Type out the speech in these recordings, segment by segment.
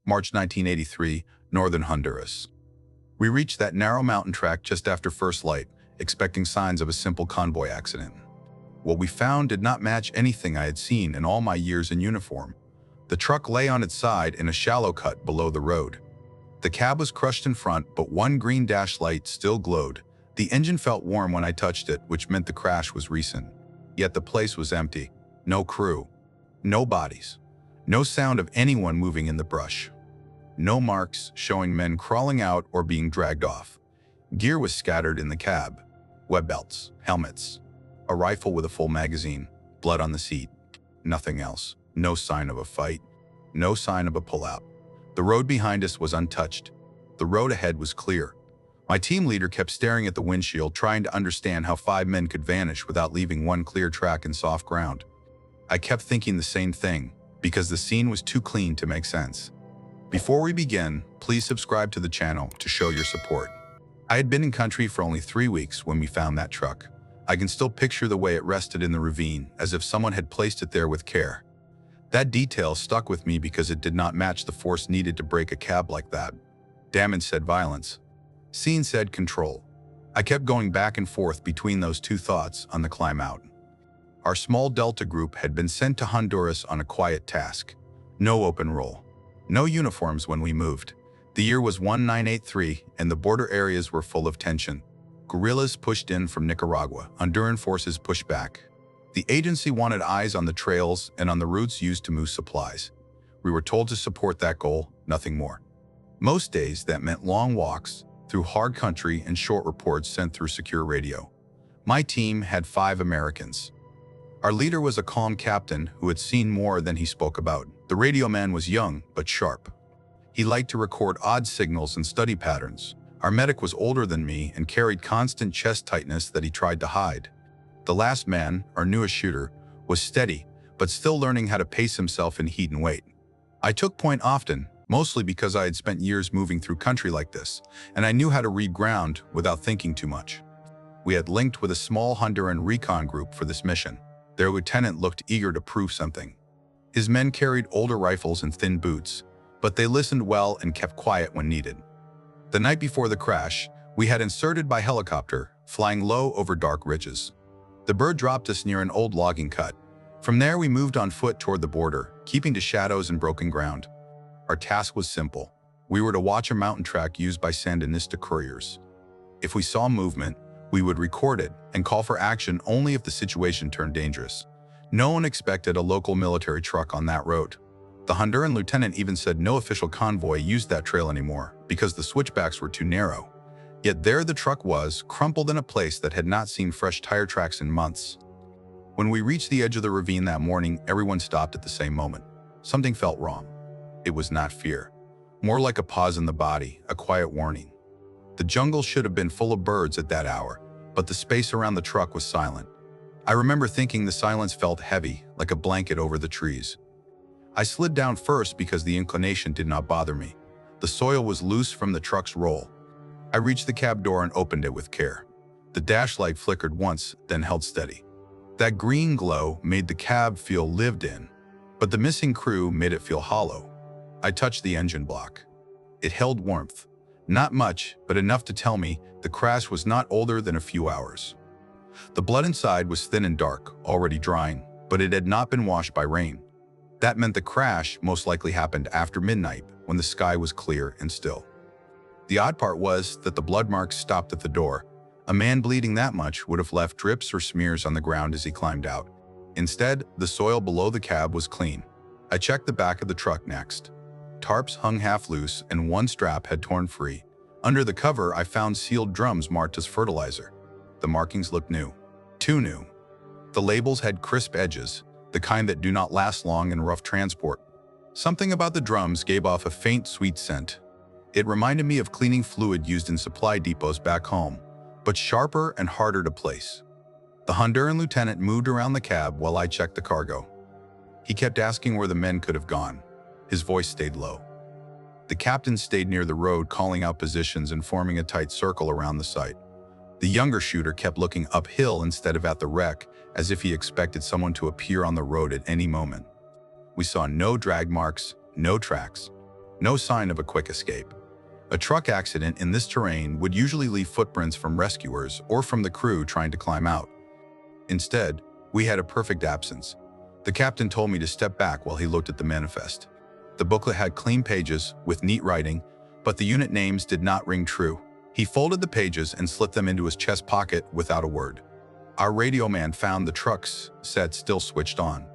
March 1983, northern Honduras. We reached that narrow mountain track just after first light, expecting signs of a simple convoy accident. What we found did not match anything I had seen in all my years in uniform. The truck lay on its side in a shallow cut below the road. The cab was crushed in front, but one green dash light still glowed. The engine felt warm when I touched it, which meant the crash was recent. Yet the place was empty. No crew. No bodies. No sound of anyone moving in the brush. No marks showing men crawling out or being dragged off. Gear was scattered in the cab. Web belts, helmets, a rifle with a full magazine, blood on the seat. Nothing else. No sign of a fight. No sign of a pullout. The road behind us was untouched. The road ahead was clear. My team leader kept staring at the windshield, trying to understand how 5 men could vanish without leaving one clear track in soft ground. I kept thinking the same thing, because the scene was too clean to make sense. Before we begin, please subscribe to the channel to show your support. I had been in country for only 3 weeks when we found that truck. I can still picture the way it rested in the ravine, as if someone had placed it there with care. That detail stuck with me because it did not match the force needed to break a cab like that. Damage said violence. Scene said control. I kept going back and forth between those two thoughts on the climb out. Our small Delta group had been sent to Honduras on a quiet task. No open role. No uniforms when we moved. The year was 1983 and the border areas were full of tension. Guerrillas pushed in from Nicaragua. Honduran forces pushed back. The agency wanted eyes on the trails and on the routes used to move supplies. We were told to support that goal, nothing more. Most days that meant long walks through hard country and short reports sent through secure radio. My team had 5 Americans. Our leader was a calm captain who had seen more than he spoke about. The radio man was young but sharp. He liked to record odd signals and study patterns. Our medic was older than me and carried constant chest tightness that he tried to hide. The last man, our newest shooter, was steady, but still learning how to pace himself in heat and weight. I took point often, mostly because I had spent years moving through country like this, and I knew how to read ground without thinking too much. We had linked with a small Honduran recon group for this mission. Their lieutenant looked eager to prove something. His men carried older rifles and thin boots, but they listened well and kept quiet when needed. The night before the crash, we had inserted by helicopter, flying low over dark ridges. The bird dropped us near an old logging cut. From there we moved on foot toward the border, keeping to shadows and broken ground. Our task was simple. We were to watch a mountain track used by Sandinista couriers. If we saw movement, we would record it and call for action only if the situation turned dangerous. No one expected a local military truck on that road. The Honduran lieutenant even said no official convoy used that trail anymore because the switchbacks were too narrow. Yet there the truck was, crumpled in a place that had not seen fresh tire tracks in months. When we reached the edge of the ravine that morning, everyone stopped at the same moment. Something felt wrong. It was not fear. More like a pause in the body, a quiet warning. The jungle should have been full of birds at that hour, but the space around the truck was silent. I remember thinking the silence felt heavy, like a blanket over the trees. I slid down first because the inclination did not bother me. The soil was loose from the truck's roll. I reached the cab door and opened it with care. The dash light flickered once, then held steady. That green glow made the cab feel lived in, but the missing crew made it feel hollow. I touched the engine block. It held warmth. Not much, but enough to tell me the crash was not older than a few hours. The blood inside was thin and dark, already drying, but it had not been washed by rain. That meant the crash most likely happened after midnight, when the sky was clear and still. The odd part was that the blood marks stopped at the door. A man bleeding that much would have left drips or smears on the ground as he climbed out. Instead, the soil below the cab was clean. I checked the back of the truck next. Tarps hung half loose and one strap had torn free. Under the cover, I found sealed drums marked as fertilizer. The markings looked new. Too new. The labels had crisp edges, the kind that do not last long in rough transport. Something about the drums gave off a faint, sweet scent. It reminded me of cleaning fluid used in supply depots back home, but sharper and harder to place. The Honduran lieutenant moved around the cab while I checked the cargo. He kept asking where the men could have gone. His voice stayed low. The captain stayed near the road, calling out positions and forming a tight circle around the site. The younger shooter kept looking uphill instead of at the wreck, as if he expected someone to appear on the road at any moment. We saw no drag marks, no tracks. No sign of a quick escape. A truck accident in this terrain would usually leave footprints from rescuers or from the crew trying to climb out. Instead, we had a perfect absence. The captain told me to step back while he looked at the manifest. The booklet had clean pages with neat writing, but the unit names did not ring true. He folded the pages and slipped them into his chest pocket without a word. Our radio man found the truck's set still switched on.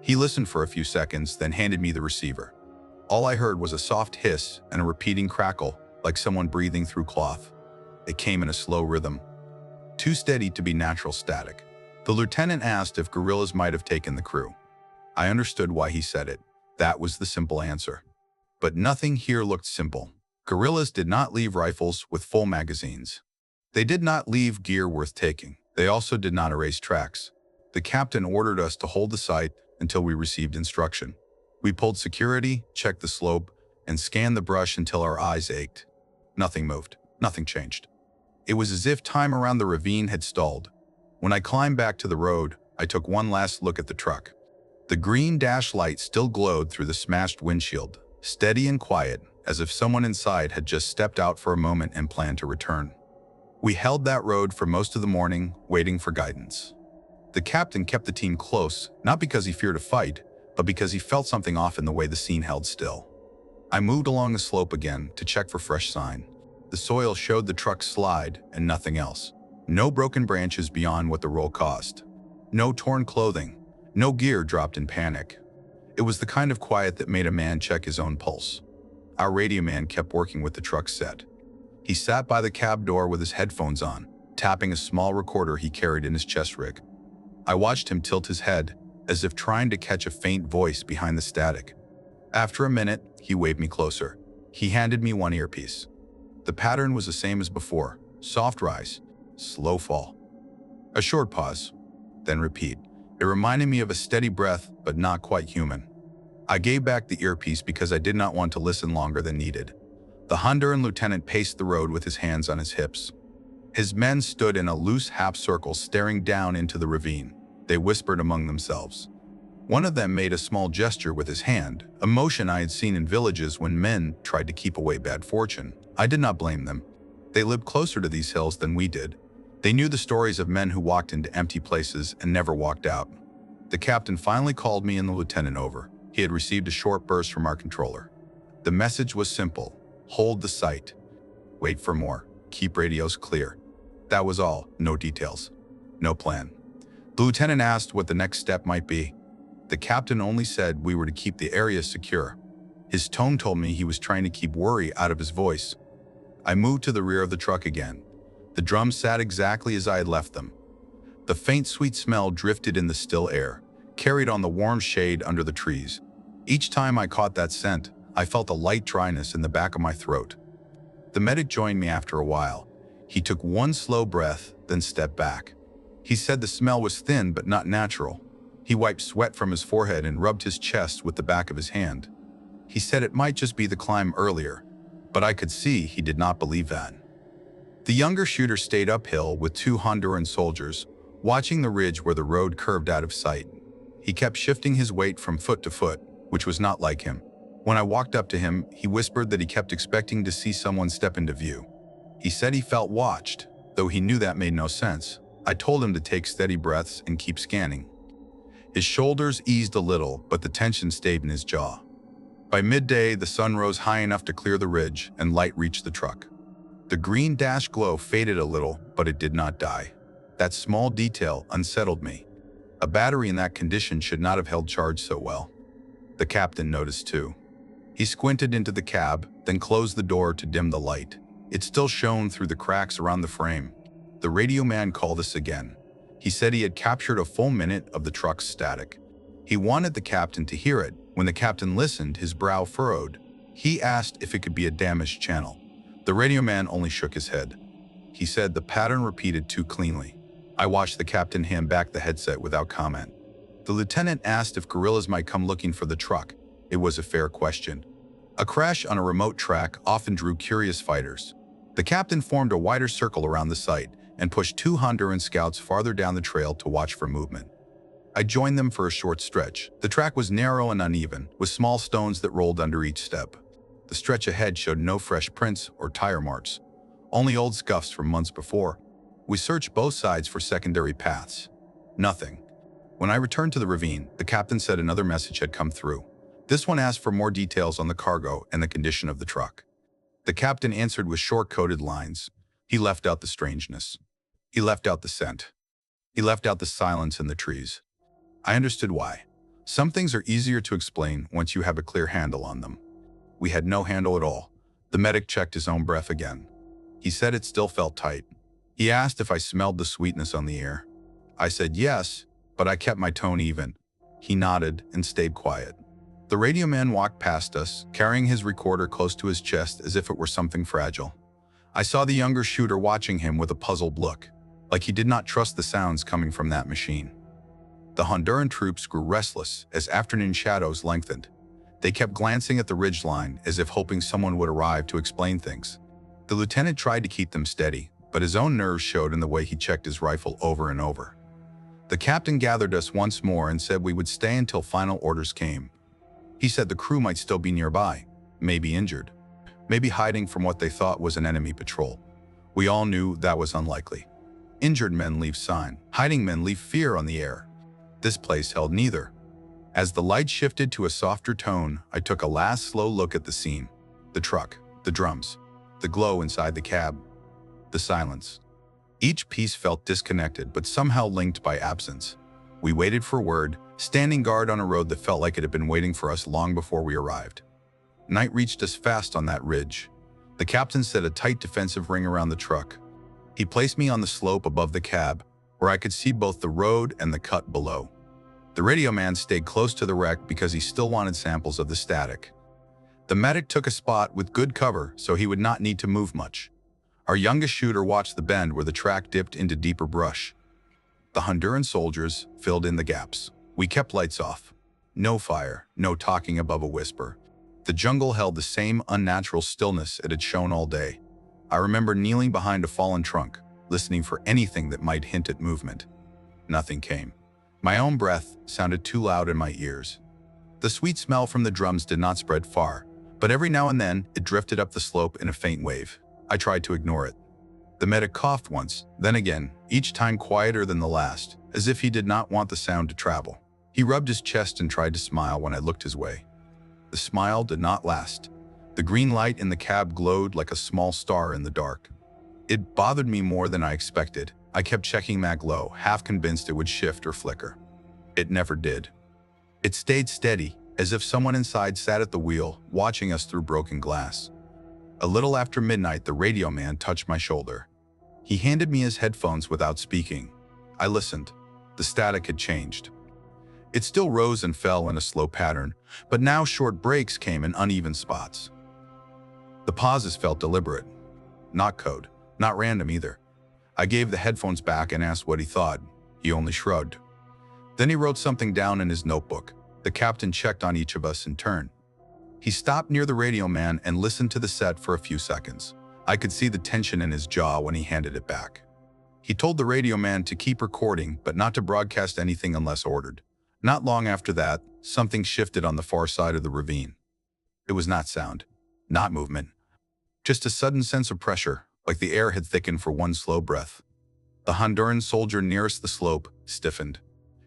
He listened for a few seconds, then handed me the receiver. All I heard was a soft hiss and a repeating crackle, like someone breathing through cloth. It came in a slow rhythm, too steady to be natural static. The lieutenant asked if guerrillas might have taken the crew. I understood why he said it. That was the simple answer. But nothing here looked simple. Guerrillas did not leave rifles with full magazines. They did not leave gear worth taking. They also did not erase tracks. The captain ordered us to hold the site until we received instruction. We pulled security, checked the slope, and scanned the brush until our eyes ached. Nothing moved. Nothing changed. It was as if time around the ravine had stalled. When I climbed back to the road, I took one last look at the truck. The green dash light still glowed through the smashed windshield, steady and quiet, as if someone inside had just stepped out for a moment and planned to return. We held that road for most of the morning, waiting for guidance. The captain kept the team close, not because he feared a fight, but because he felt something off in the way the scene held still. I moved along the slope again to check for fresh sign. The soil showed the truck slide and nothing else. No broken branches beyond what the roll caused. No torn clothing. No gear dropped in panic. It was the kind of quiet that made a man check his own pulse. Our radio man kept working with the truck set. He sat by the cab door with his headphones on, tapping a small recorder he carried in his chest rig. I watched him tilt his head, as if trying to catch a faint voice behind the static. After a minute, he waved me closer. He handed me one earpiece. The pattern was the same as before. Soft rise, slow fall. A short pause, then repeat. It reminded me of a steady breath, but not quite human. I gave back the earpiece because I did not want to listen longer than needed. The Honduran lieutenant paced the road with his hands on his hips. His men stood in a loose half-circle staring down into the ravine. They whispered among themselves. One of them made a small gesture with his hand, a motion I had seen in villages when men tried to keep away bad fortune. I did not blame them. They lived closer to these hills than we did. They knew the stories of men who walked into empty places and never walked out. The captain finally called me and the lieutenant over. He had received a short burst from our controller. The message was simple. Hold the site. Wait for more. Keep radios clear. That was all. No details. No plan. The lieutenant asked what the next step might be. The captain only said we were to keep the area secure. His tone told me he was trying to keep worry out of his voice. I moved to the rear of the truck again. The drums sat exactly as I had left them. The faint sweet smell drifted in the still air, carried on the warm shade under the trees. Each time I caught that scent, I felt a light dryness in the back of my throat. The medic joined me after a while. He took one slow breath, then stepped back. He said the smell was thin but not natural. He wiped sweat from his forehead and rubbed his chest with the back of his hand. He said it might just be the climb earlier, but I could see he did not believe that. The younger shooter stayed uphill with 2 Honduran soldiers, watching the ridge where the road curved out of sight. He kept shifting his weight from foot to foot, which was not like him. When I walked up to him, he whispered that he kept expecting to see someone step into view. He said he felt watched, though he knew that made no sense. I told him to take steady breaths and keep scanning. His shoulders eased a little, but the tension stayed in his jaw. By midday, the sun rose high enough to clear the ridge, and light reached the truck. The green dash glow faded a little, but it did not die. That small detail unsettled me. A battery in that condition should not have held charge so well. The captain noticed too. He squinted into the cab, then closed the door to dim the light. It still shone through the cracks around the frame. The radio man called us again. He said he had captured a full minute of the truck's static. He wanted the captain to hear it. When the captain listened, his brow furrowed. He asked if it could be a damaged channel. The radio man only shook his head. He said the pattern repeated too cleanly. I watched the captain hand back the headset without comment. The lieutenant asked if guerrillas might come looking for the truck. It was a fair question. A crash on a remote track often drew curious fighters. The captain formed a wider circle around the site and pushed 2 Honduran scouts farther down the trail to watch for movement. I joined them for a short stretch. The track was narrow and uneven, with small stones that rolled under each step. The stretch ahead showed no fresh prints or tire marks, only old scuffs from months before. We searched both sides for secondary paths. Nothing. When I returned to the ravine, the captain said another message had come through. This one asked for more details on the cargo and the condition of the truck. The captain answered with short-coded lines. He left out the strangeness. He left out the scent. He left out the silence in the trees. I understood why. Some things are easier to explain once you have a clear handle on them. We had no handle at all. The medic checked his own breath again. He said it still felt tight. He asked if I smelled the sweetness on the air. I said yes, but I kept my tone even. He nodded and stayed quiet. The radio man walked past us, carrying his recorder close to his chest as if it were something fragile. I saw the younger shooter watching him with a puzzled look, like he did not trust the sounds coming from that machine. The Honduran troops grew restless as afternoon shadows lengthened. They kept glancing at the ridgeline as if hoping someone would arrive to explain things. The lieutenant tried to keep them steady, but his own nerves showed in the way he checked his rifle over and over. The captain gathered us once more and said we would stay until final orders came. He said the crew might still be nearby, maybe injured, maybe hiding from what they thought was an enemy patrol. We all knew that was unlikely. Injured men leave sign, hiding men leave fear on the air. This place held neither. As the light shifted to a softer tone, I took a last slow look at the scene. The truck, the drums, the glow inside the cab, the silence. Each piece felt disconnected but somehow linked by absence. We waited for word, standing guard on a road that felt like it had been waiting for us long before we arrived. Night reached us fast on that ridge. The captain set a tight defensive ring around the truck. He placed me on the slope above the cab, where I could see both the road and the cut below. The radio man stayed close to the wreck because he still wanted samples of the static. The medic took a spot with good cover so he would not need to move much. Our youngest shooter watched the bend where the track dipped into deeper brush. The Honduran soldiers filled in the gaps. We kept lights off. No fire, no talking above a whisper. The jungle held the same unnatural stillness it had shown all day. I remember kneeling behind a fallen trunk, listening for anything that might hint at movement. Nothing came. My own breath sounded too loud in my ears. The sweet smell from the drums did not spread far, but every now and then it drifted up the slope in a faint wave. I tried to ignore it. The medic coughed once, then again, each time quieter than the last, as if he did not want the sound to travel. He rubbed his chest and tried to smile when I looked his way. The smile did not last. The green light in the cab glowed like a small star in the dark. It bothered me more than I expected. I kept checking that glow, half convinced it would shift or flicker. It never did. It stayed steady, as if someone inside sat at the wheel, watching us through broken glass. A little after midnight, the radio man touched my shoulder. He handed me his headphones without speaking. I listened. The static had changed. It still rose and fell in a slow pattern, but now short breaks came in uneven spots. The pauses felt deliberate. Not code, not random either. I gave the headphones back and asked what he thought. He only shrugged. Then he wrote something down in his notebook. The captain checked on each of us in turn. He stopped near the radio man and listened to the set for a few seconds. I could see the tension in his jaw when he handed it back. He told the radio man to keep recording, but not to broadcast anything unless ordered. Not long after that, something shifted on the far side of the ravine. It was not sound, not movement, just a sudden sense of pressure, like the air had thickened for one slow breath. The Honduran soldier nearest the slope stiffened.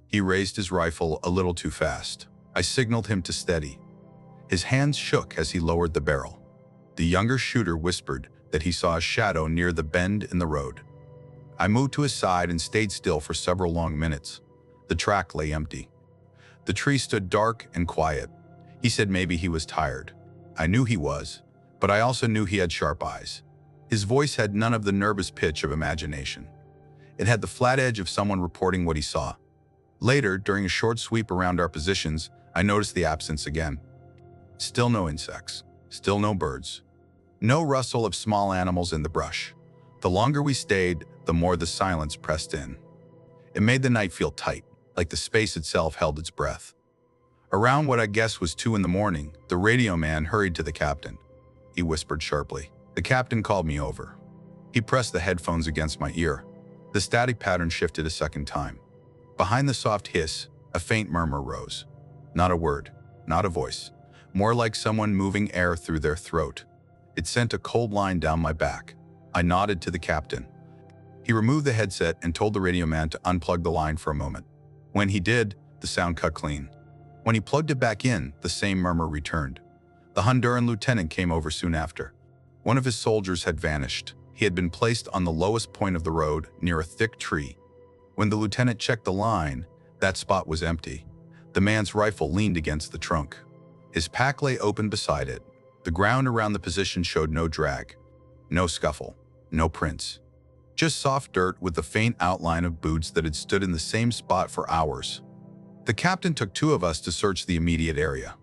He raised his rifle a little too fast. I signaled him to steady. His hands shook as he lowered the barrel. The younger shooter whispered that he saw a shadow near the bend in the road. I moved to his side and stayed still for several long minutes. The track lay empty. The tree stood dark and quiet. He said maybe he was tired. I knew he was, but I also knew he had sharp eyes. His voice had none of the nervous pitch of imagination. It had the flat edge of someone reporting what he saw. Later, during a short sweep around our positions, I noticed the absence again. Still no insects, still no birds. No rustle of small animals in the brush. The longer we stayed, the more the silence pressed in. It made the night feel tight, like the space itself held its breath. Around what I guessed was 2 in the morning, the radio man hurried to the captain. He whispered sharply. The captain called me over. He pressed the headphones against my ear. The static pattern shifted a second time. Behind the soft hiss, a faint murmur rose. Not a word, not a voice, more like someone moving air through their throat. It sent a cold line down my back. I nodded to the captain. He removed the headset and told the radio man to unplug the line for a moment. When he did, the sound cut clean. When he plugged it back in, the same murmur returned. The Honduran lieutenant came over soon after. One of his soldiers had vanished. He had been placed on the lowest point of the road, near a thick tree. When the lieutenant checked the line, that spot was empty. The man's rifle leaned against the trunk. His pack lay open beside it. The ground around the position showed no drag, no scuffle, no prints. Just soft dirt with the faint outline of boots that had stood in the same spot for hours. The captain took two of us to search the immediate area.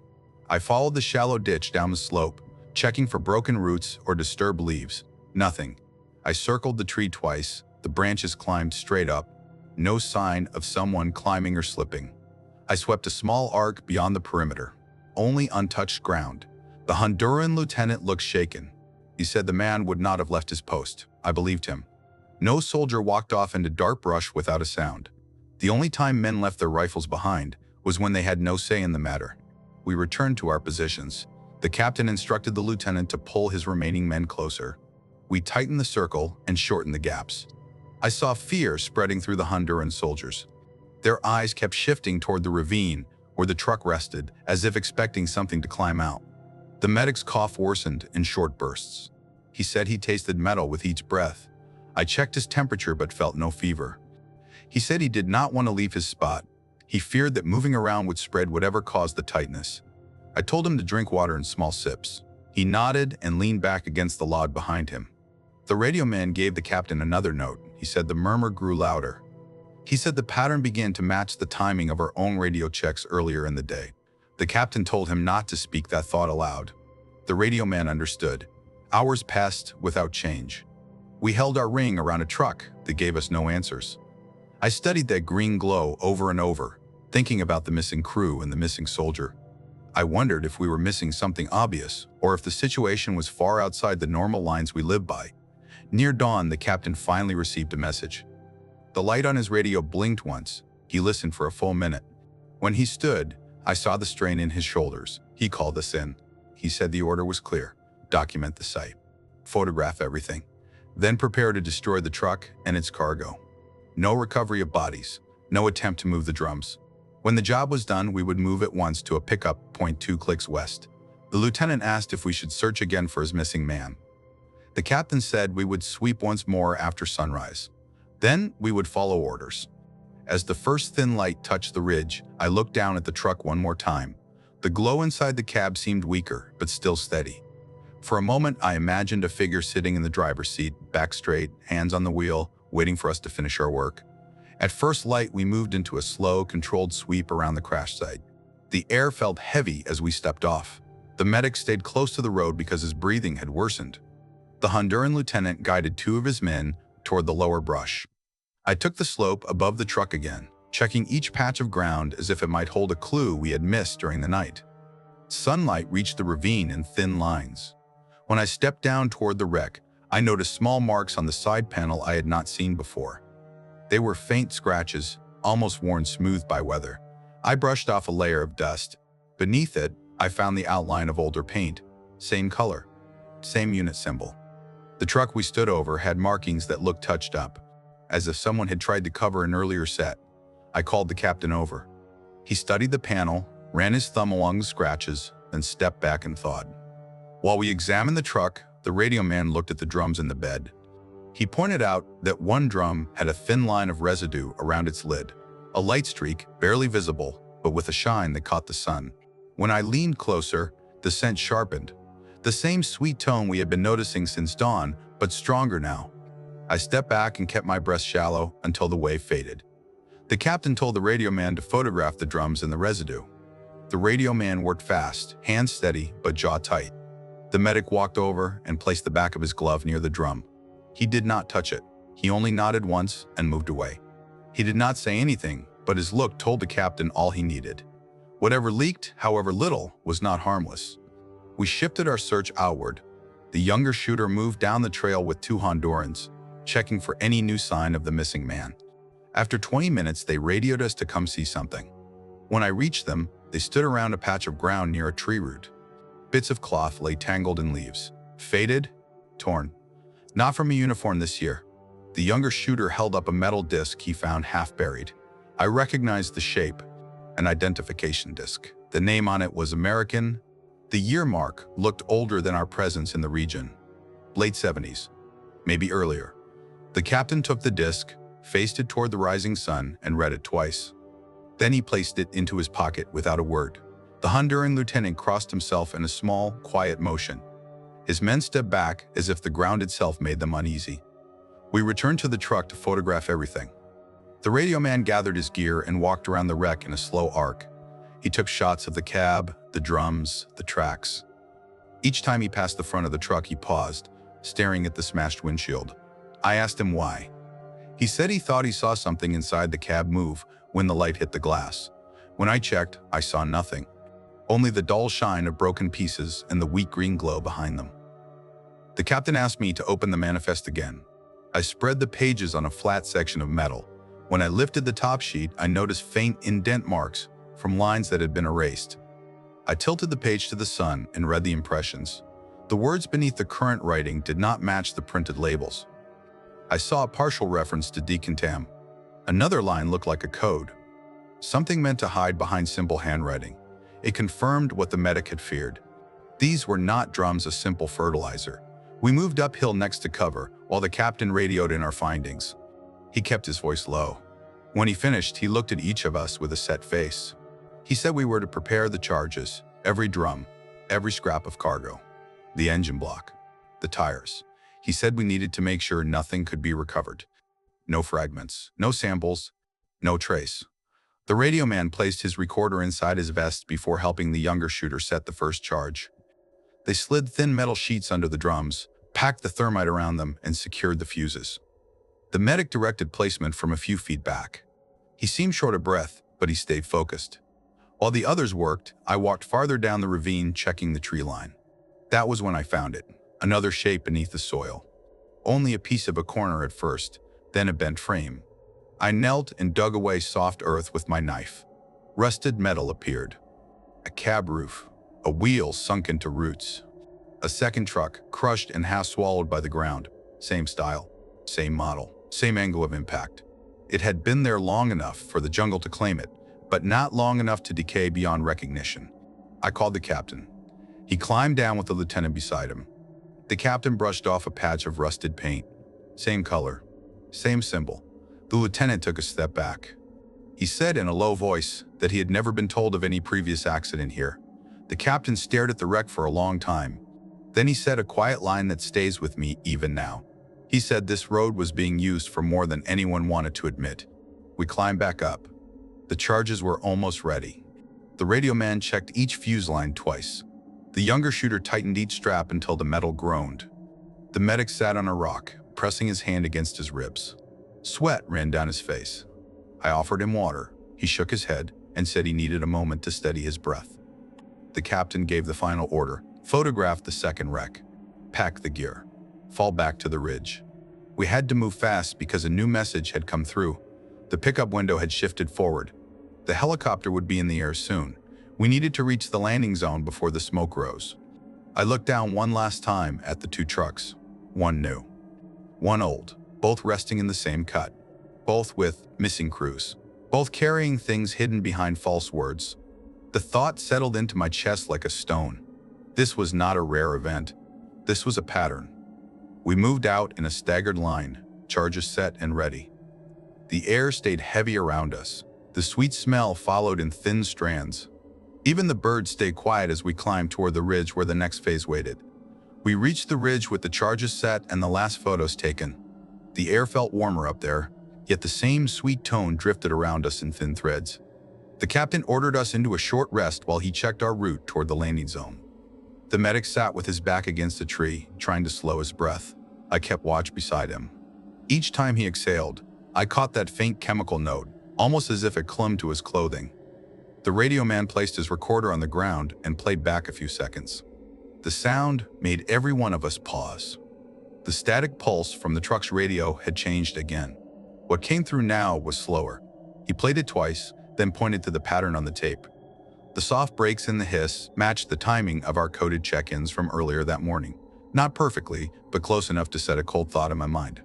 I followed the shallow ditch down the slope, checking for broken roots or disturbed leaves. Nothing. I circled the tree twice. The branches climbed straight up. No sign of someone climbing or slipping. I swept a small arc beyond the perimeter. Only untouched ground. The Honduran lieutenant looked shaken. He said the man would not have left his post. I believed him. No soldier walked off into dark brush without a sound. The only time men left their rifles behind was when they had no say in the matter. We returned to our positions. The captain instructed the lieutenant to pull his remaining men closer. We tightened the circle and shortened the gaps. I saw fear spreading through the Honduran soldiers. Their eyes kept shifting toward the ravine where the truck rested, as if expecting something to climb out. The medic's cough worsened in short bursts. He said he tasted metal with each breath. I checked his temperature but felt no fever. He said he did not want to leave his spot. He feared that moving around would spread whatever caused the tightness. I told him to drink water in small sips. He nodded and leaned back against the log behind him. The radio man gave the captain another note. He said the murmur grew louder. He said the pattern began to match the timing of our own radio checks earlier in the day. The captain told him not to speak that thought aloud. The radio man understood. Hours passed without change. We held our ring around a truck that gave us no answers. I studied that green glow over and over, thinking about the missing crew and the missing soldier. I wondered if we were missing something obvious or if the situation was far outside the normal lines we live by. Near dawn, the captain finally received a message. The light on his radio blinked once. He listened for a full minute. When he stood, I saw the strain in his shoulders. He called us in. He said the order was clear. Document the site. Photograph everything. Then prepare to destroy the truck and its cargo. No recovery of bodies. No attempt to move the drums. When the job was done, we would move at once to a pickup point 2 clicks west. The lieutenant asked if we should search again for his missing man. The captain said we would sweep once more after sunrise. Then we would follow orders. As the first thin light touched the ridge, I looked down at the truck one more time. The glow inside the cab seemed weaker, but still steady. For a moment, I imagined a figure sitting in the driver's seat, back straight, hands on the wheel, waiting for us to finish our work. At first light, we moved into a slow, controlled sweep around the crash site. The air felt heavy as we stepped off. The medic stayed close to the road because his breathing had worsened. The Honduran lieutenant guided two of his men toward the lower brush. I took the slope above the truck again, checking each patch of ground as if it might hold a clue we had missed during the night. Sunlight reached the ravine in thin lines. When I stepped down toward the wreck, I noticed small marks on the side panel I had not seen before. They were faint scratches, almost worn smooth by weather. I brushed off a layer of dust. Beneath it, I found the outline of older paint. Same color, same unit symbol. The truck we stood over had markings that looked touched up, as if someone had tried to cover an earlier set. I called the captain over. He studied the panel, ran his thumb along the scratches, then stepped back and thought. While we examined the truck, the radio man looked at the drums in the bed. He pointed out that one drum had a thin line of residue around its lid, a light streak, barely visible, but with a shine that caught the sun. When I leaned closer, the scent sharpened. The same sweet tone we had been noticing since dawn, but stronger now. I stepped back and kept my breath shallow until the wave faded. The captain told the radio man to photograph the drums and the residue. The radio man worked fast, hands steady, but jaw tight. The medic walked over and placed the back of his glove near the drum. He did not touch it. He only nodded once and moved away. He did not say anything, but his look told the captain all he needed. Whatever leaked, however little, was not harmless. We shifted our search outward. The younger shooter moved down the trail with two Hondurans, checking for any new sign of the missing man. After 20 minutes, they radioed us to come see something. When I reached them, they stood around a patch of ground near a tree root. Bits of cloth lay tangled in leaves. Faded, torn. Not from a uniform this year. The younger shooter held up a metal disc he found half buried. I recognized the shape, an identification disc. The name on it was American. The year mark looked older than our presence in the region. Late 70s, maybe earlier. The captain took the disc, faced it toward the rising sun, and read it twice. Then he placed it into his pocket without a word. The Honduran lieutenant crossed himself in a small, quiet motion. His men stepped back as if the ground itself made them uneasy. We returned to the truck to photograph everything. The radio man gathered his gear and walked around the wreck in a slow arc. He took shots of the cab, the drums, the tracks. Each time he passed the front of the truck, he paused, staring at the smashed windshield. I asked him why. He said he thought he saw something inside the cab move when the light hit the glass. When I checked, I saw nothing. Only the dull shine of broken pieces and the weak green glow behind them. The captain asked me to open the manifest again. I spread the pages on a flat section of metal. When I lifted the top sheet, I noticed faint indent marks from lines that had been erased. I tilted the page to the sun and read the impressions. The words beneath the current writing did not match the printed labels. I saw a partial reference to decontam. Another line looked like a code, something meant to hide behind simple handwriting. It confirmed what the medic had feared. These were not drums of simple fertilizer. We moved uphill next to cover while the captain radioed in our findings. He kept his voice low. When he finished, he looked at each of us with a set face. He said we were to prepare the charges, every drum, every scrap of cargo, the engine block, the tires. He said we needed to make sure nothing could be recovered. No fragments, no samples, no trace. The radio man placed his recorder inside his vest before helping the younger shooter set the first charge. They slid thin metal sheets under the drums, packed the thermite around them, and secured the fuses. The medic directed placement from a few feet back. He seemed short of breath, but he stayed focused. While the others worked, I walked farther down the ravine, checking the tree line. That was when I found it, another shape beneath the soil. Only a piece of a corner at first, then a bent frame. I knelt and dug away soft earth with my knife. Rusted metal appeared. A cab roof, a wheel sunk into roots. A second truck, crushed and half swallowed by the ground. Same style, same model, same angle of impact. It had been there long enough for the jungle to claim it, but not long enough to decay beyond recognition. I called the captain. He climbed down with the lieutenant beside him. The captain brushed off a patch of rusted paint. Same color, same symbol. The lieutenant took a step back. He said in a low voice that he had never been told of any previous accident here. The captain stared at the wreck for a long time. Then he said a quiet line that stays with me even now. He said this road was being used for more than anyone wanted to admit. We climbed back up. The charges were almost ready. The radio man checked each fuse line twice. The younger shooter tightened each strap until the metal groaned. The medic sat on a rock, pressing his hand against his ribs. Sweat ran down his face. I offered him water. He shook his head and said he needed a moment to steady his breath. The captain gave the final order. Photograph the second wreck. Pack the gear. Fall back to the ridge. We had to move fast because a new message had come through. The pickup window had shifted forward. The helicopter would be in the air soon. We needed to reach the landing zone before the smoke rose. I looked down one last time at the two trucks. One new, one old, both resting in the same cut, both with missing crews, both carrying things hidden behind false words. The thought settled into my chest like a stone. This was not a rare event. This was a pattern. We moved out in a staggered line, charges set and ready. The air stayed heavy around us. The sweet smell followed in thin strands. Even the birds stayed quiet as we climbed toward the ridge where the next phase waited. We reached the ridge with the charges set and the last photos taken. The air felt warmer up there, yet the same sweet tone drifted around us in thin threads. The captain ordered us into a short rest while he checked our route toward the landing zone. The medic sat with his back against a tree, trying to slow his breath. I kept watch beside him. Each time he exhaled, I caught that faint chemical note, almost as if it clung to his clothing. The radio man placed his recorder on the ground and played back a few seconds. The sound made every one of us pause. The static pulse from the truck's radio had changed again. What came through now was slower. He played it twice, then pointed to the pattern on the tape. The soft brakes and the hiss matched the timing of our coded check-ins from earlier that morning. Not perfectly, but close enough to set a cold thought in my mind.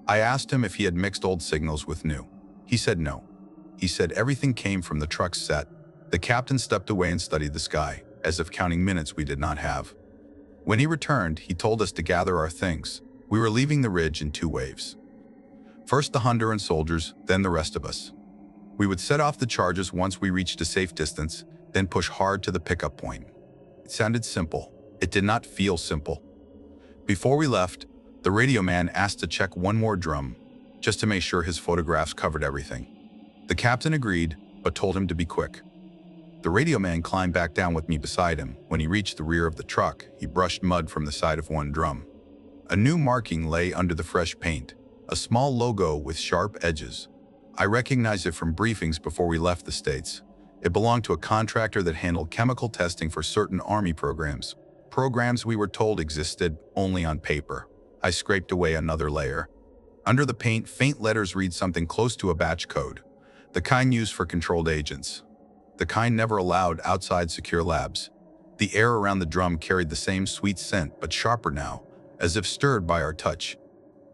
I asked him if he had mixed old signals with new. He said no. He said everything came from the truck's set. The captain stepped away and studied the sky, as if counting minutes we did not have. When he returned, he told us to gather our things. We were leaving the ridge in 2 waves. First the Honduran soldiers, then the rest of us. We would set off the charges once we reached a safe distance, then push hard to the pickup point. It sounded simple. It did not feel simple. Before we left, the radio man asked to check one more drum, just to make sure his photographs covered everything. The captain agreed, but told him to be quick. The radio man climbed back down with me beside him. When he reached the rear of the truck, he brushed mud from the side of one drum. A new marking lay under the fresh paint, a small logo with sharp edges. I recognized it from briefings before we left the States. It belonged to a contractor that handled chemical testing for certain Army programs. Programs we were told existed only on paper. I scraped away another layer. Under the paint, faint letters read something close to a batch code, the kind used for controlled agents, the kind never allowed outside secure labs. The air around the drum carried the same sweet scent, but sharper now, as if stirred by our touch.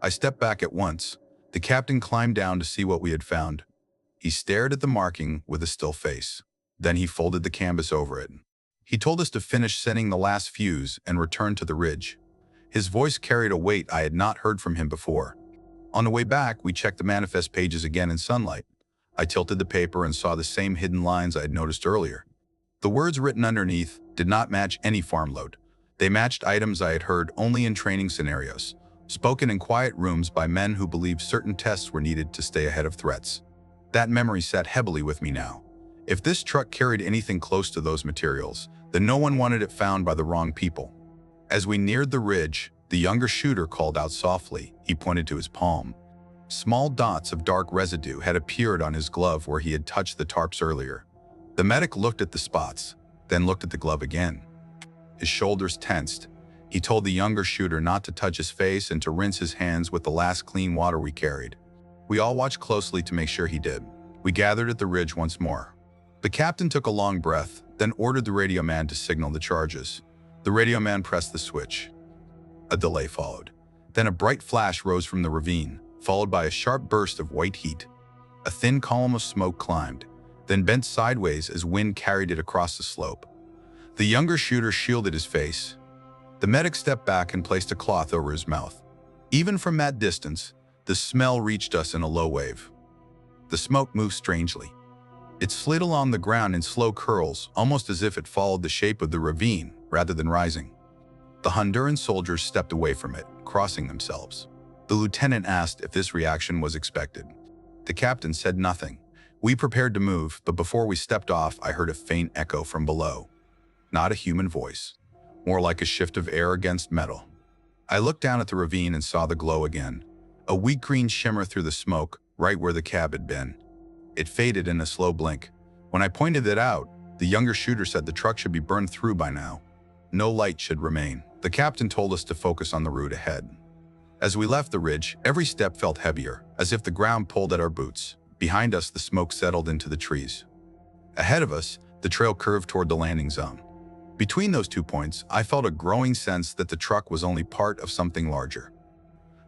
I stepped back at once. The captain climbed down to see what we had found. He stared at the marking with a still face. Then he folded the canvas over it. He told us to finish setting the last fuse and return to the ridge. His voice carried a weight I had not heard from him before. On the way back, we checked the manifest pages again in sunlight. I tilted the paper and saw the same hidden lines I had noticed earlier. The words written underneath did not match any farm load. They matched items I had heard only in training scenarios, spoken in quiet rooms by men who believed certain tests were needed to stay ahead of threats. That memory sat heavily with me now. If this truck carried anything close to those materials, then no one wanted it found by the wrong people. As we neared the ridge, the younger shooter called out softly. He pointed to his palm. Small dots of dark residue had appeared on his glove where he had touched the tarps earlier. The medic looked at the spots, then looked at the glove again. His shoulders tensed. He told the younger shooter not to touch his face and to rinse his hands with the last clean water we carried. We all watched closely to make sure he did. We gathered at the ridge once more. The captain took a long breath, then ordered the radio man to signal the charges. The radio man pressed the switch. A delay followed. Then a bright flash rose from the ravine, followed by a sharp burst of white heat. A thin column of smoke climbed, then bent sideways as wind carried it across the slope. The younger shooter shielded his face. The medic stepped back and placed a cloth over his mouth. Even from that distance, the smell reached us in a low wave. The smoke moved strangely. It slid along the ground in slow curls, almost as if it followed the shape of the ravine rather than rising. The Honduran soldiers stepped away from it, crossing themselves. The lieutenant asked if this reaction was expected. The captain said nothing. We prepared to move, but before we stepped off, I heard a faint echo from below. Not a human voice, more like a shift of air against metal. I looked down at the ravine and saw the glow again, a weak green shimmer through the smoke, right where the cab had been. It faded in a slow blink. When I pointed it out, the younger shooter said the truck should be burned through by now. No light should remain. The captain told us to focus on the route ahead. As we left the ridge, every step felt heavier, as if the ground pulled at our boots. Behind us, the smoke settled into the trees. Ahead of us, the trail curved toward the landing zone. Between those 2 points, I felt a growing sense that the truck was only part of something larger.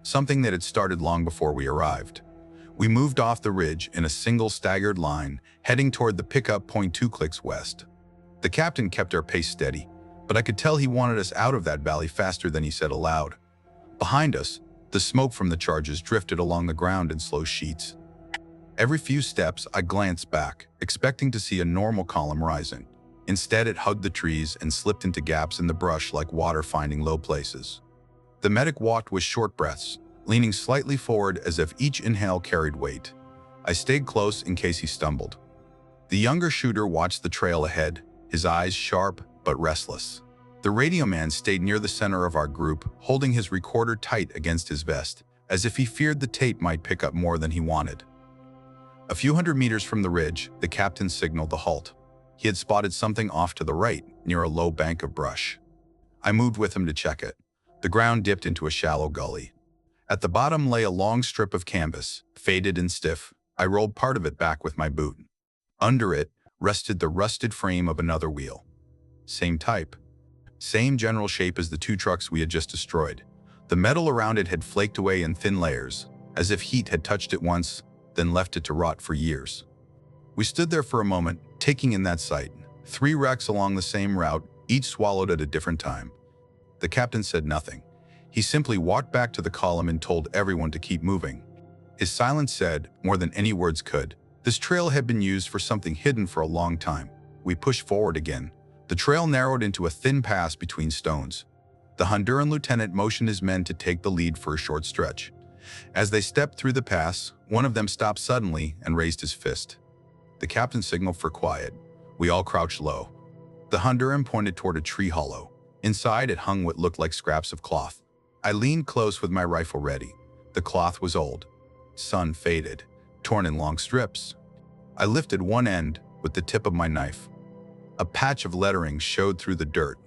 Something that had started long before we arrived. We moved off the ridge in a single staggered line, heading toward the pickup point 2 clicks west. The captain kept our pace steady, but I could tell he wanted us out of that valley faster than he said aloud. Behind us, the smoke from the charges drifted along the ground in slow sheets. Every few steps, I glanced back, expecting to see a normal column rising. Instead, it hugged the trees and slipped into gaps in the brush like water finding low places. The medic walked with short breaths, leaning slightly forward as if each inhale carried weight. I stayed close in case he stumbled. The younger shooter watched the trail ahead, his eyes sharp but restless. The radio man stayed near the center of our group, holding his recorder tight against his vest, as if he feared the tape might pick up more than he wanted. A few hundred meters from the ridge, the captain signaled the halt. He had spotted something off to the right, near a low bank of brush. I moved with him to check it. The ground dipped into a shallow gully. At the bottom lay a long strip of canvas, faded and stiff. I rolled part of it back with my boot. Under it, rested the rusted frame of another wheel. Same type. Same general shape as the two trucks we had just destroyed. The metal around it had flaked away in thin layers, as if heat had touched it once, then left it to rot for years. We stood there for a moment, taking in that sight. 3 wrecks along the same route, each swallowed at a different time. The captain said nothing. He simply walked back to the column and told everyone to keep moving. His silence said, more than any words could, this trail had been used for something hidden for a long time. We pushed forward again. The trail narrowed into a thin pass between stones. The Honduran lieutenant motioned his men to take the lead for a short stretch. As they stepped through the pass, one of them stopped suddenly and raised his fist. The captain signaled for quiet. We all crouched low. The Honduran pointed toward a tree hollow. Inside it hung what looked like scraps of cloth. I leaned close with my rifle ready. The cloth was old, sun faded, torn in long strips. I lifted one end with the tip of my knife. A patch of lettering showed through the dirt.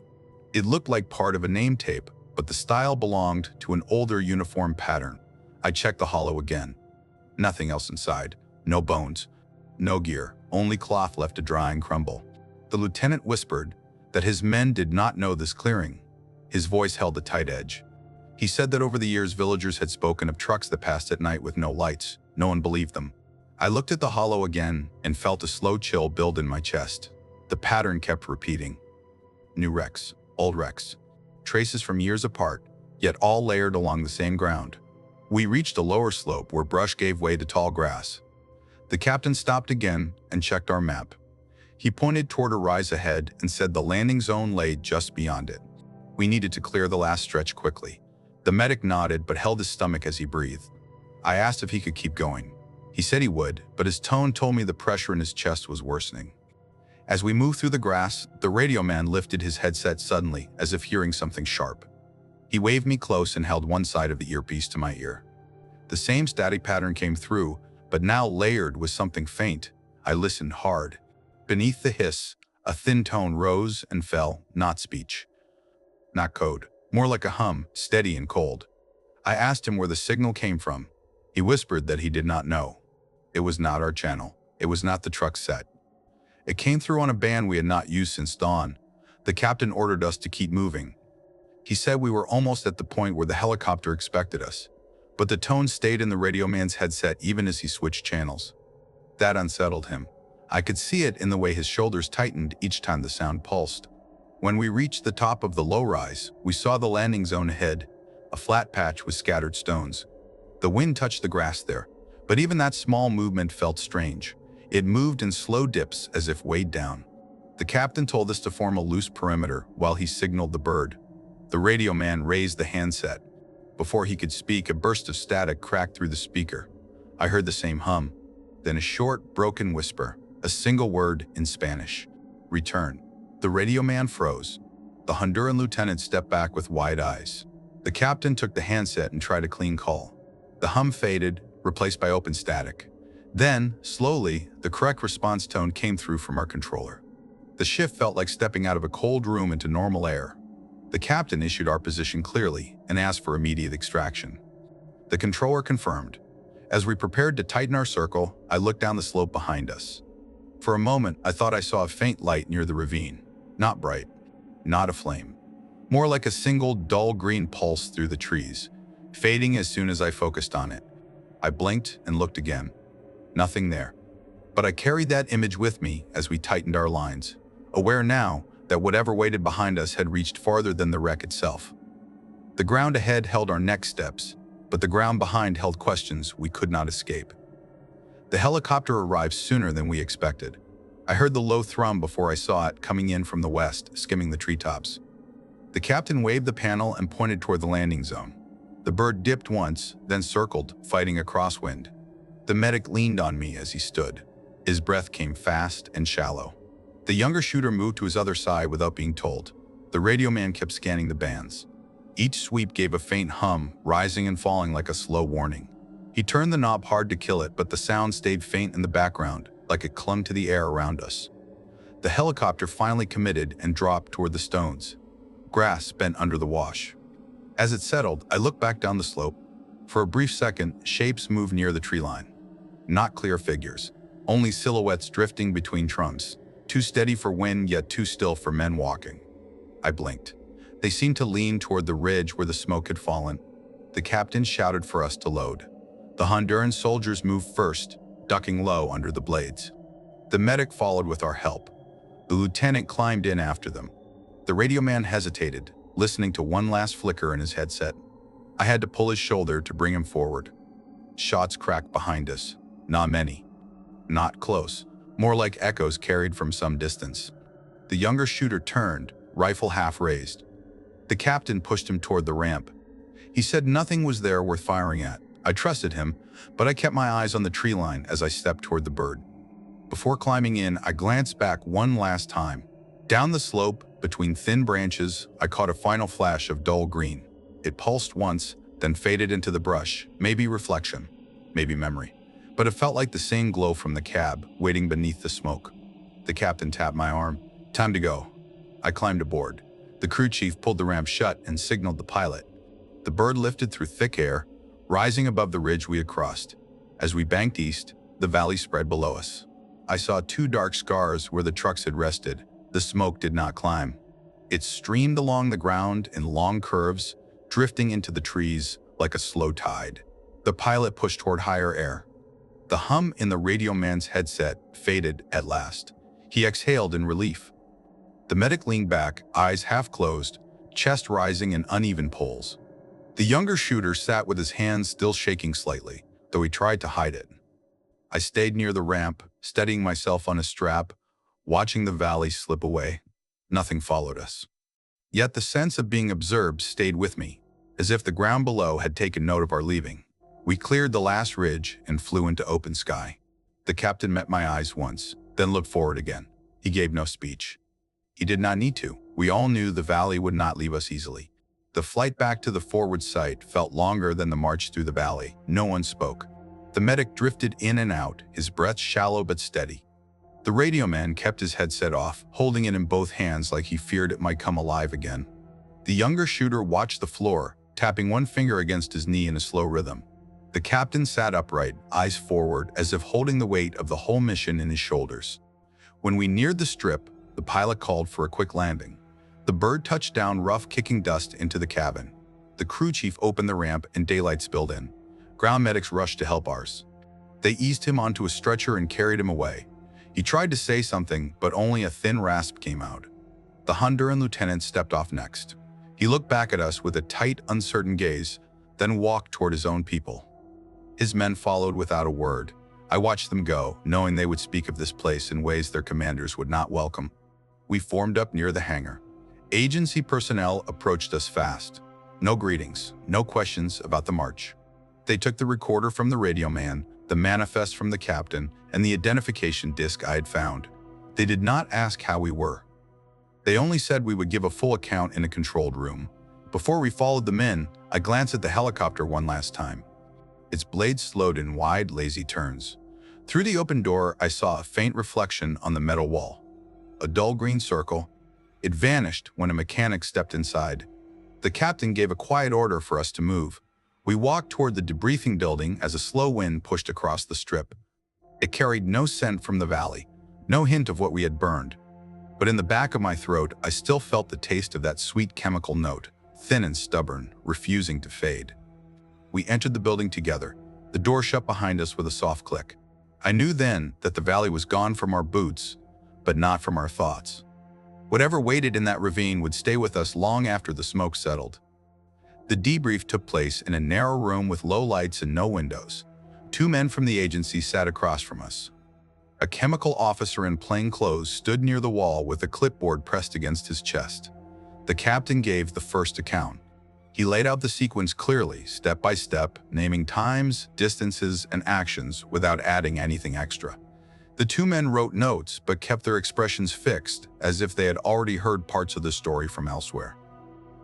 It looked like part of a name tape, but the style belonged to an older uniform pattern. I checked the hollow again. Nothing else inside. No bones. No gear. Only cloth left to dry and crumble. The lieutenant whispered that his men did not know this clearing. His voice held a tight edge. He said that over the years villagers had spoken of trucks that passed at night with no lights. No one believed them. I looked at the hollow again and felt a slow chill build in my chest. The pattern kept repeating. New wrecks, old wrecks, traces from years apart, yet all layered along the same ground. We reached a lower slope where brush gave way to tall grass. The captain stopped again and checked our map. He pointed toward a rise ahead and said the landing zone lay just beyond it. We needed to clear the last stretch quickly. The medic nodded but held his stomach as he breathed. I asked if he could keep going. He said he would, but his tone told me the pressure in his chest was worsening. As we moved through the grass, the radio man lifted his headset suddenly, as if hearing something sharp. He waved me close and held one side of the earpiece to my ear. The same static pattern came through, but now layered with something faint. I listened hard. Beneath the hiss, a thin tone rose and fell, not speech. Not code. More like a hum, steady and cold. I asked him where the signal came from. He whispered that he did not know. It was not our channel. It was not the truck set. It came through on a band we had not used since dawn. The captain ordered us to keep moving. He said we were almost at the point where the helicopter expected us, but the tone stayed in the radio man's headset even as he switched channels. That unsettled him. I could see it in the way his shoulders tightened each time the sound pulsed. When we reached the top of the low rise, we saw the landing zone ahead, a flat patch with scattered stones. The wind touched the grass there, but even that small movement felt strange. It moved in slow dips as if weighed down. The captain told us to form a loose perimeter while he signaled the bird. The radio man raised the handset. Before he could speak, a burst of static cracked through the speaker. I heard the same hum, then a short, broken whisper, a single word in Spanish. Return. The radio man froze. The Honduran lieutenant stepped back with wide eyes. The captain took the handset and tried a clean call. The hum faded, replaced by open static. Then, slowly, the correct response tone came through from our controller. The shift felt like stepping out of a cold room into normal air. The captain issued our position clearly and asked for immediate extraction. The controller confirmed. As we prepared to tighten our circle, I looked down the slope behind us. For a moment, I thought I saw a faint light near the ravine. Not bright, not a flame. More like a single dull green pulse through the trees, fading as soon as I focused on it. I blinked and looked again. Nothing there. But I carried that image with me as we tightened our lines, aware now that whatever waited behind us had reached farther than the wreck itself. The ground ahead held our next steps, but the ground behind held questions we could not escape. The helicopter arrived sooner than we expected. I heard the low thrum before I saw it coming in from the west, skimming the treetops. The captain waved the panel and pointed toward the landing zone. The bird dipped once, then circled, fighting a crosswind. The medic leaned on me as he stood. His breath came fast and shallow. The younger shooter moved to his other side without being told. The radio man kept scanning the bands. Each sweep gave a faint hum, rising and falling like a slow warning. He turned the knob hard to kill it, but the sound stayed faint in the background, like it clung to the air around us. The helicopter finally committed and dropped toward the stones. Grass bent under the wash. As it settled, I looked back down the slope. For a brief second, shapes moved near the tree line. Not clear figures, only silhouettes drifting between trunks. too steady for wind yet too still for men walking. I blinked. They seemed to lean toward the ridge where the smoke had fallen. The captain shouted for us to load. The Honduran soldiers moved first, ducking low under the blades. The medic followed with our help. The lieutenant climbed in after them. The radio man hesitated, listening to one last flicker in his headset. I had to pull his shoulder to bring him forward. Shots cracked behind us. Not many. Not close. More like echoes carried from some distance. The younger shooter turned, rifle half raised. The captain pushed him toward the ramp. He said nothing was there worth firing at. I trusted him, but I kept my eyes on the tree line as I stepped toward the bird. Before climbing in, I glanced back one last time. Down the slope, between thin branches, I caught a final flash of dull green. It pulsed once, then faded into the brush, maybe reflection, maybe memory. But it felt like the same glow from the cab, waiting beneath the smoke. The captain tapped my arm. Time to go. I climbed aboard. The crew chief pulled the ramp shut and signaled the pilot. The bird lifted through thick air, rising above the ridge we had crossed. As we banked east, the valley spread below us. I saw two dark scars where the trucks had rested. The smoke did not climb. It streamed along the ground in long curves, drifting into the trees like a slow tide. The pilot pushed toward higher air. The hum in the radio man's headset faded at last. He exhaled in relief. The medic leaned back, eyes half closed, chest rising in uneven pulls. The younger shooter sat with his hands still shaking slightly, though he tried to hide it. I stayed near the ramp, steadying myself on a strap, watching the valley slip away. Nothing followed us. Yet the sense of being observed stayed with me, as if the ground below had taken note of our leaving. We cleared the last ridge and flew into open sky. The captain met my eyes once, then looked forward again. He gave no speech. He did not need to. We all knew the valley would not leave us easily. The flight back to the forward site felt longer than the march through the valley. No one spoke. The medic drifted in and out, his breath shallow but steady. The radio man kept his headset off, holding it in both hands like he feared it might come alive again. The younger shooter watched the floor, tapping one finger against his knee in a slow rhythm. The captain sat upright, eyes forward, as if holding the weight of the whole mission in his shoulders. When we neared the strip, the pilot called for a quick landing. The bird touched down, rough, kicking dust into the cabin. The crew chief opened the ramp and daylight spilled in. Ground medics rushed to help ours. They eased him onto a stretcher and carried him away. He tried to say something, but only a thin rasp came out. The Honduran lieutenant stepped off next. He looked back at us with a tight, uncertain gaze, then walked toward his own people. His men followed without a word. I watched them go, knowing they would speak of this place in ways their commanders would not welcome. We formed up near the hangar. Agency personnel approached us fast. No greetings, no questions about the march. They took the recorder from the radio man, the manifest from the captain, and the identification disc I had found. They did not ask how we were. They only said we would give a full account in a controlled room. Before we followed them in, I glanced at the helicopter one last time. Its blades slowed in wide, lazy turns. Through the open door, I saw a faint reflection on the metal wall. A dull green circle. It vanished when a mechanic stepped inside. The captain gave a quiet order for us to move. We walked toward the debriefing building as a slow wind pushed across the strip. It carried no scent from the valley, no hint of what we had burned. But in the back of my throat, I still felt the taste of that sweet chemical note, thin and stubborn, refusing to fade. We entered the building together. The door shut behind us with a soft click. I knew then that the valley was gone from our boots, but not from our thoughts. Whatever waited in that ravine would stay with us long after the smoke settled. The debrief took place in a narrow room with low lights and no windows. Two men from the agency sat across from us. A chemical officer in plain clothes stood near the wall with a clipboard pressed against his chest. The captain gave the first account. He laid out the sequence clearly, step by step, naming times, distances, and actions without adding anything extra. The two men wrote notes but kept their expressions fixed, as if they had already heard parts of the story from elsewhere.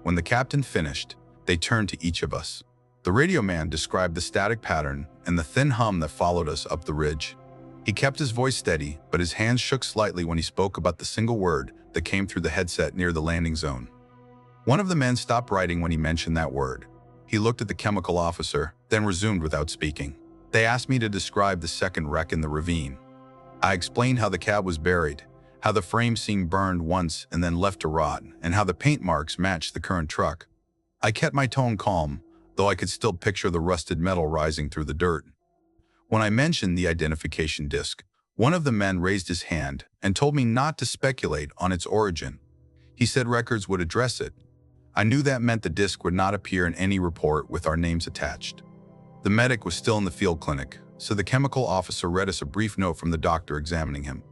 When the captain finished, they turned to each of us. The radio man described the static pattern and the thin hum that followed us up the ridge. He kept his voice steady, but his hands shook slightly when he spoke about the single word that came through the headset near the landing zone. One of the men stopped writing when he mentioned that word. He looked at the chemical officer, then resumed without speaking. They asked me to describe the second wreck in the ravine. I explained how the cab was buried, how the frame seemed burned once and then left to rot, and how the paint marks matched the current truck. I kept my tone calm, though I could still picture the rusted metal rising through the dirt. When I mentioned the identification disc, one of the men raised his hand and told me not to speculate on its origin. He said records would address it. I knew that meant the disc would not appear in any report with our names attached. The medic was still in the field clinic, so the chemical officer read us a brief note from the doctor examining him.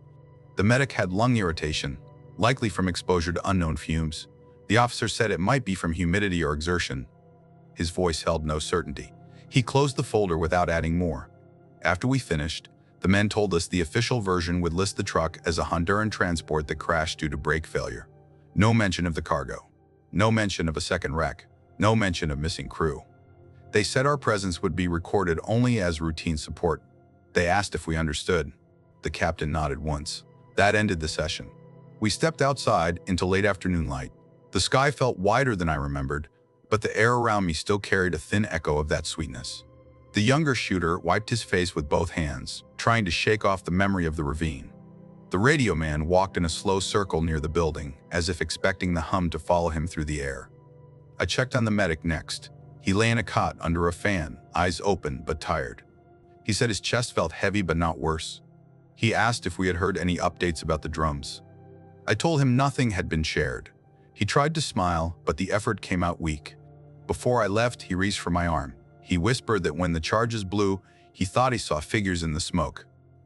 The medic had lung irritation, likely from exposure to unknown fumes. The officer said it might be from humidity or exertion. His voice held no certainty. He closed the folder without adding more. After we finished, the men told us the official version would list the truck as a Honduran transport that crashed due to brake failure. No mention of the cargo. No mention of a second wreck. No mention of missing crew. They said our presence would be recorded only as routine support. They asked if we understood. The captain nodded once. That ended the session. We stepped outside into late afternoon light. The sky felt wider than I remembered, but the air around me still carried a thin echo of that sweetness. The younger shooter wiped his face with both hands, trying to shake off the memory of the ravine. The radio man walked in a slow circle near the building, as if expecting the hum to follow him through the air. I checked on the medic next. He lay in a cot under a fan, eyes open but tired. He said his chest felt heavy but not worse. He asked if we had heard any updates about the drums. I told him nothing had been shared. He tried to smile, but the effort came out weak. Before I left, he reached for my arm. He whispered that when the charges blew, he thought he saw figures in the smoke.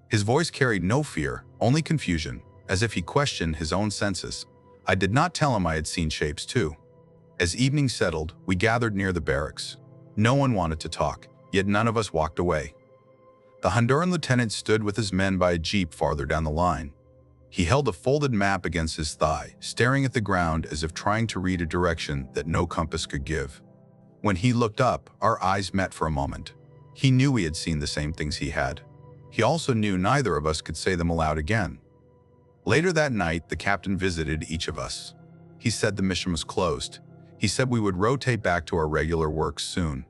His voice carried no fear, only confusion, as if he questioned his own senses. I did not tell him I had seen shapes too. As evening settled, we gathered near the barracks. No one wanted to talk, yet none of us walked away. The Honduran lieutenant stood with his men by a jeep farther down the line. He held a folded map against his thigh, staring at the ground as if trying to read a direction that no compass could give. When he looked up, our eyes met for a moment. He knew we had seen the same things he had. He also knew neither of us could say them aloud again. Later that night, the captain visited each of us. He said the mission was closed. He said we would rotate back to our regular work soon.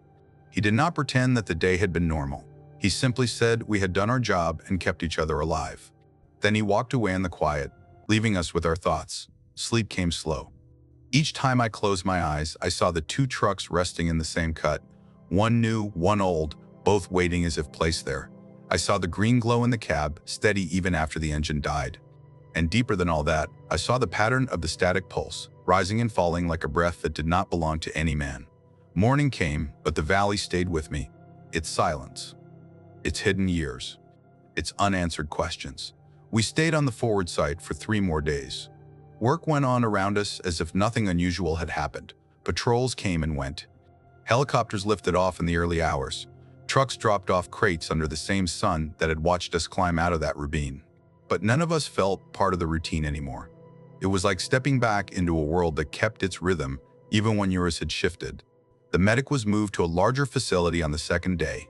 He did not pretend that the day had been normal. He simply said we had done our job and kept each other alive. Then he walked away in the quiet, leaving us with our thoughts. Sleep came slow. Each time I closed my eyes, I saw the two trucks resting in the same cut. One new, one old, both waiting as if placed there. I saw the green glow in the cab, steady even after the engine died. And deeper than all that, I saw the pattern of the static pulse, rising and falling like a breath that did not belong to any man. Morning came, but the valley stayed with me. Its silence. Its hidden years. Its unanswered questions. We stayed on the forward site for 3 more days. Work went on around us as if nothing unusual had happened. Patrols came and went. Helicopters lifted off in the early hours. Trucks dropped off crates under the same sun that had watched us climb out of that ravine. But none of us felt part of the routine anymore. It was like stepping back into a world that kept its rhythm even when yours had shifted. The medic was moved to a larger facility on the second day.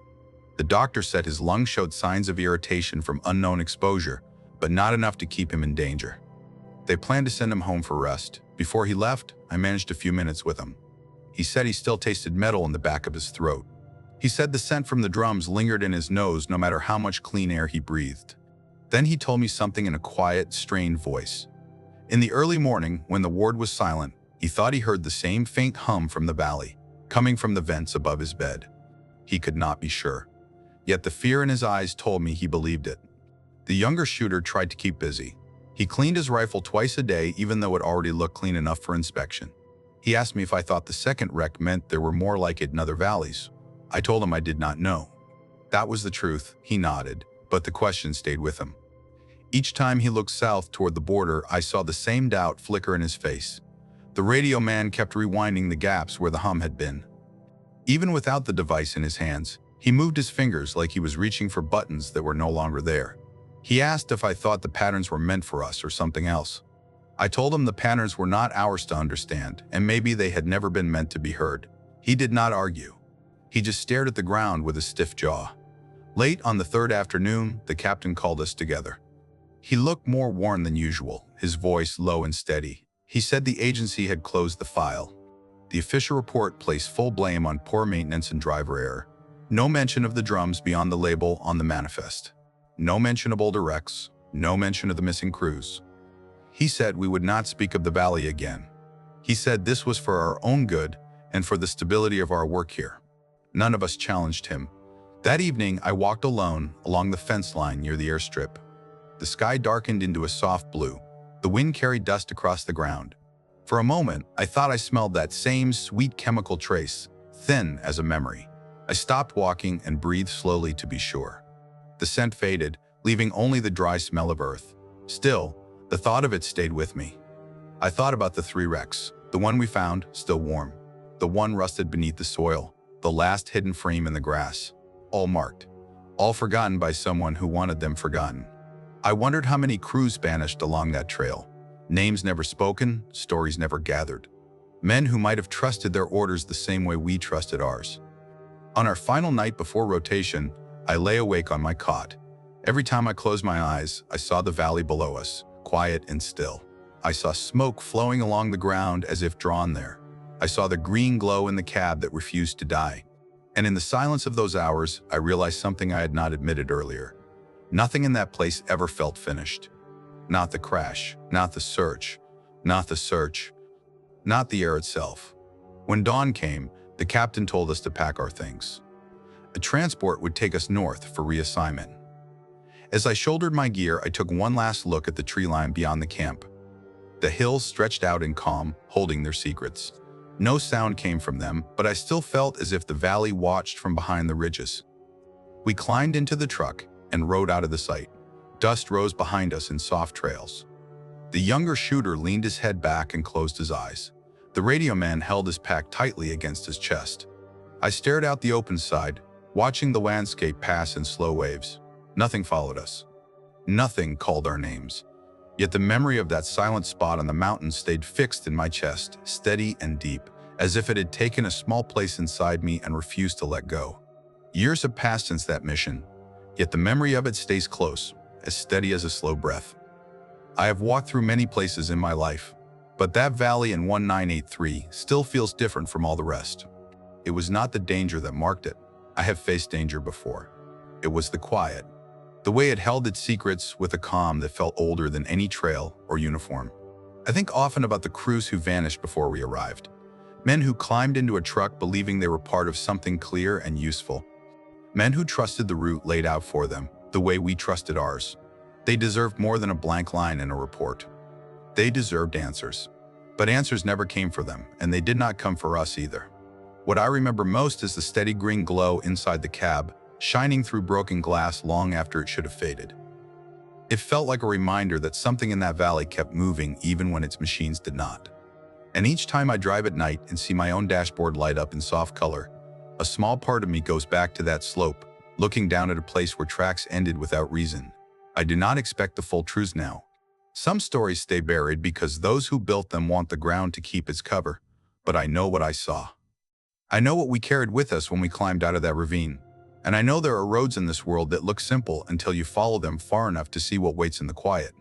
The doctor said his lungs showed signs of irritation from unknown exposure, but not enough to keep him in danger. They planned to send him home for rest. Before he left, I managed a few minutes with him. He said he still tasted metal in the back of his throat. He said the scent from the drums lingered in his nose no matter how much clean air he breathed. Then he told me something in a quiet, strained voice. In the early morning, when the ward was silent, he thought he heard the same faint hum from the valley, coming from the vents above his bed. He could not be sure. Yet the fear in his eyes told me he believed it. The younger shooter tried to keep busy. He cleaned his rifle twice a day, even though it already looked clean enough for inspection. He asked me if I thought the second wreck meant there were more like it in other valleys. I told him I did not know. That was the truth. He nodded, but the question stayed with him. Each time he looked south toward the border, I saw the same doubt flicker in his face. The radio man kept rewinding the gaps where the hum had been. Even without the device in his hands, he moved his fingers like he was reaching for buttons that were no longer there. He asked if I thought the patterns were meant for us or something else. I told him the patterns were not ours to understand, and maybe they had never been meant to be heard. He did not argue. He just stared at the ground with a stiff jaw. Late on the third afternoon, the captain called us together. He looked more worn than usual, his voice low and steady. He said the agency had closed the file. The official report placed full blame on poor maintenance and driver error. No mention of the drums beyond the label on the manifest. No mention of older wrecks. No mention of the missing crews. He said we would not speak of the valley again. He said this was for our own good and for the stability of our work here. None of us challenged him. That evening, I walked alone along the fence line near the airstrip. The sky darkened into a soft blue. The wind carried dust across the ground. For a moment, I thought I smelled that same sweet chemical trace, thin as a memory. I stopped walking and breathed slowly to be sure. The scent faded, leaving only the dry smell of earth. Still, the thought of it stayed with me. I thought about the 3 wrecks, the one we found, still warm, the one rusted beneath the soil, the last hidden frame in the grass, all marked, all forgotten by someone who wanted them forgotten. I wondered how many crews vanished along that trail. Names never spoken, stories never gathered. Men who might have trusted their orders the same way we trusted ours. On our final night before rotation, I lay awake on my cot. Every time I closed my eyes, I saw the valley below us, quiet and still. I saw smoke flowing along the ground as if drawn there. I saw the green glow in the cab that refused to die. And in the silence of those hours, I realized something I had not admitted earlier. Nothing in that place ever felt finished. Not the crash, not the search, not the air itself. When dawn came, the captain told us to pack our things. A transport would take us north for reassignment. As I shouldered my gear, I took one last look at the tree line beyond the camp. The hills stretched out in calm, holding their secrets. No sound came from them, but I still felt as if the valley watched from behind the ridges. We climbed into the truck and rode out of the sight. Dust rose behind us in soft trails. The younger shooter leaned his head back and closed his eyes. The radio man held his pack tightly against his chest. I stared out the open side, watching the landscape pass in slow waves. Nothing followed us. Nothing called our names. Yet the memory of that silent spot on the mountain stayed fixed in my chest, steady and deep, as if it had taken a small place inside me and refused to let go. Years have passed since that mission, yet the memory of it stays close, as steady as a slow breath. I have walked through many places in my life, but that valley in 1983 still feels different from all the rest. It was not the danger that marked it. I have faced danger before. It was the quiet. The way it held its secrets with a calm that felt older than any trail or uniform. I think often about the crews who vanished before we arrived. Men who climbed into a truck believing they were part of something clear and useful. Men who trusted the route laid out for them, the way we trusted ours. They deserved more than a blank line in a report. They deserved answers. But answers never came for them, and they did not come for us either. What I remember most is the steady green glow inside the cab, shining through broken glass long after it should have faded. It felt like a reminder that something in that valley kept moving even when its machines did not. And each time I drive at night and see my own dashboard light up in soft color, a small part of me goes back to that slope, looking down at a place where tracks ended without reason. I do not expect the full truths now. Some stories stay buried because those who built them want the ground to keep its cover, but I know what I saw. I know what we carried with us when we climbed out of that ravine. And I know there are roads in this world that look simple until you follow them far enough to see what waits in the quiet.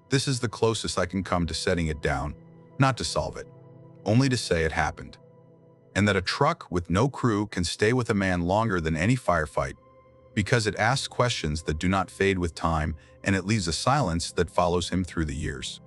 This is the closest I can come to setting it down, not to solve it, only to say it happened. And that a truck with no crew can stay with a man longer than any firefight, because it asks questions that do not fade with time and it leaves a silence that follows him through the years.